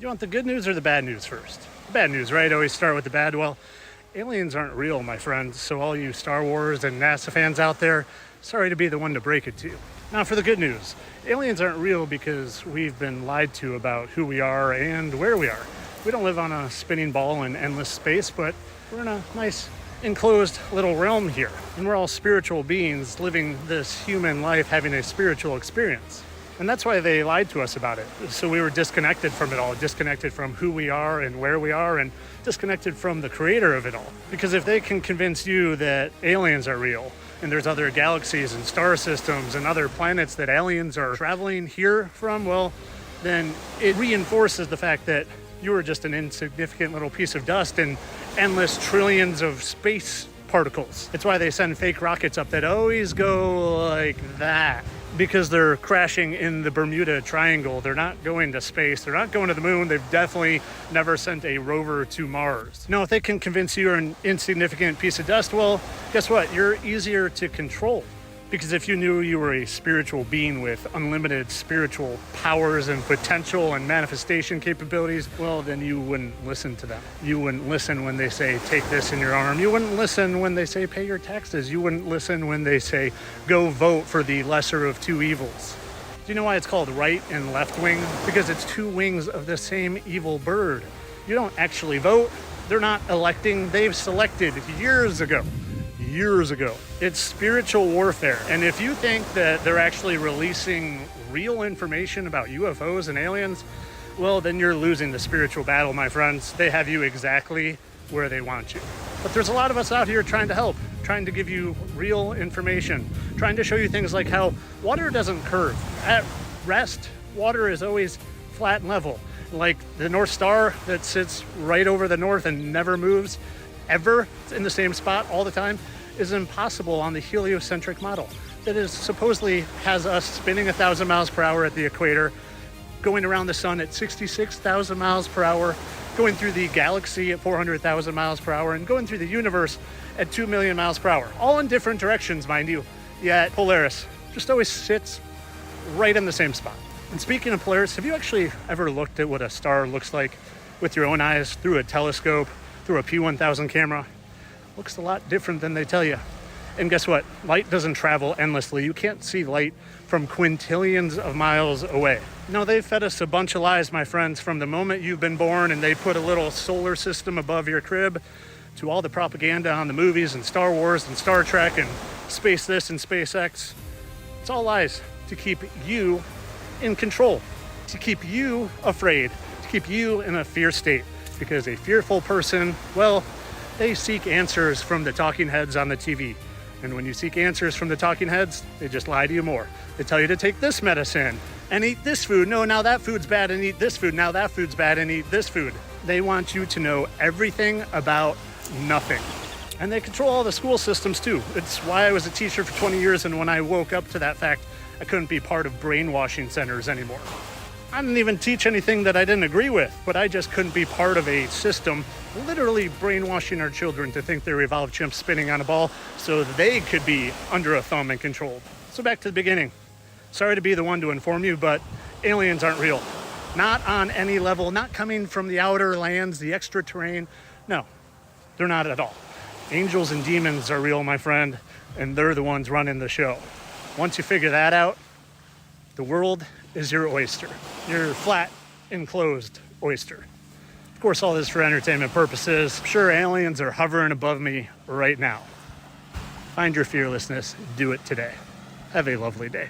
You want the good news or the bad news first? The bad news, right? Always start with the bad. Well, aliens aren't real, my friends. So all you Star Wars and NASA fans out there, sorry to be the one to break it to you. Now for the good news. Aliens aren't real because we've been lied to about who we are and where we are. We don't live on a spinning ball in endless space, but we're in a nice enclosed little realm here. And we're all spiritual beings living this human life, having a spiritual experience. And that's why they lied to us about it. So we were disconnected from it all, disconnected from who we are and where we are, and disconnected from the creator of it all. Because if they can convince you that aliens are real, and there's other galaxies and star systems and other planets that aliens are traveling here from, well, then it reinforces the fact that you were just an insignificant little piece of dust in endless trillions of space particles. It's why they send fake rockets up that always go like that. Because they're crashing in the Bermuda Triangle. They're not going to space. They're not going to the moon. They've definitely never sent a rover to Mars. Now, if they can convince you you're an insignificant piece of dust, well, guess what? You're easier to control. Because if you knew you were a spiritual being with unlimited spiritual powers and potential and manifestation capabilities, well, then you wouldn't listen to them. You wouldn't listen when they say, take this in your arm. You wouldn't listen when they say, pay your taxes. You wouldn't listen when they say, go vote for the lesser of two evils. Do you know why it's called right and left wing? Because it's two wings of the same evil bird. You don't actually vote. They're not electing. They've selected years ago. It's spiritual warfare. And if you think that they're actually releasing real information about UFOs and aliens, well, then you're losing the spiritual battle, my friends. They have you exactly where they want you. But there's a lot of us out here trying to help, trying to give you real information, trying to show you things like how water doesn't curve. At rest, water is always flat and level. Like the North Star that sits right over the north and never moves, ever in the same spot all the time, is impossible on the heliocentric model that is supposedly has us spinning 1,000 miles per hour at the equator, going around the sun at 66,000 miles per hour, going through the galaxy at 400,000 miles per hour, and going through the universe at 2 million miles per hour, all in different directions, mind you. Yet Polaris just always sits right in the same spot. And speaking of Polaris, have you actually ever looked at what a star looks like with your own eyes through a telescope, through a P1000 camera? Looks a lot different than they tell you. And guess what? Light doesn't travel endlessly. You can't see light from quintillions of miles away. No, they've fed us a bunch of lies, my friends, from the moment you've been born and they put a little solar system above your crib to all the propaganda on the movies and Star Wars and Star Trek and Space This and SpaceX. It's all lies to keep you in control, to keep you afraid, to keep you in a fear state. Because a fearful person, well, they seek answers from the talking heads on the TV. And when you seek answers from the talking heads, they just lie to you more. They tell you to take this medicine and eat this food. No, now that food's bad, and eat this food. Now that food's bad, and eat this food. They want you to know everything about nothing. And they control all the school systems too. It's why I was a teacher for 20 years, and when I woke up to that fact, I couldn't be part of brainwashing centers anymore. I didn't even teach anything that I didn't agree with, but I just couldn't be part of a system literally brainwashing our children to think they're evolved chimps spinning on a ball so they could be under a thumb and controlled. So back to the beginning. Sorry to be the one to inform you, but aliens aren't real. Not on any level, not coming from the outer lands, the extra terrain. No, they're not at all. Angels and demons are real, my friend, and they're the ones running the show. Once you figure that out, the world is your oyster, your flat, enclosed oyster. Of course, all this for entertainment purposes. I'm sure aliens are hovering above me right now. Find your fearlessness, do it today. Have a lovely day.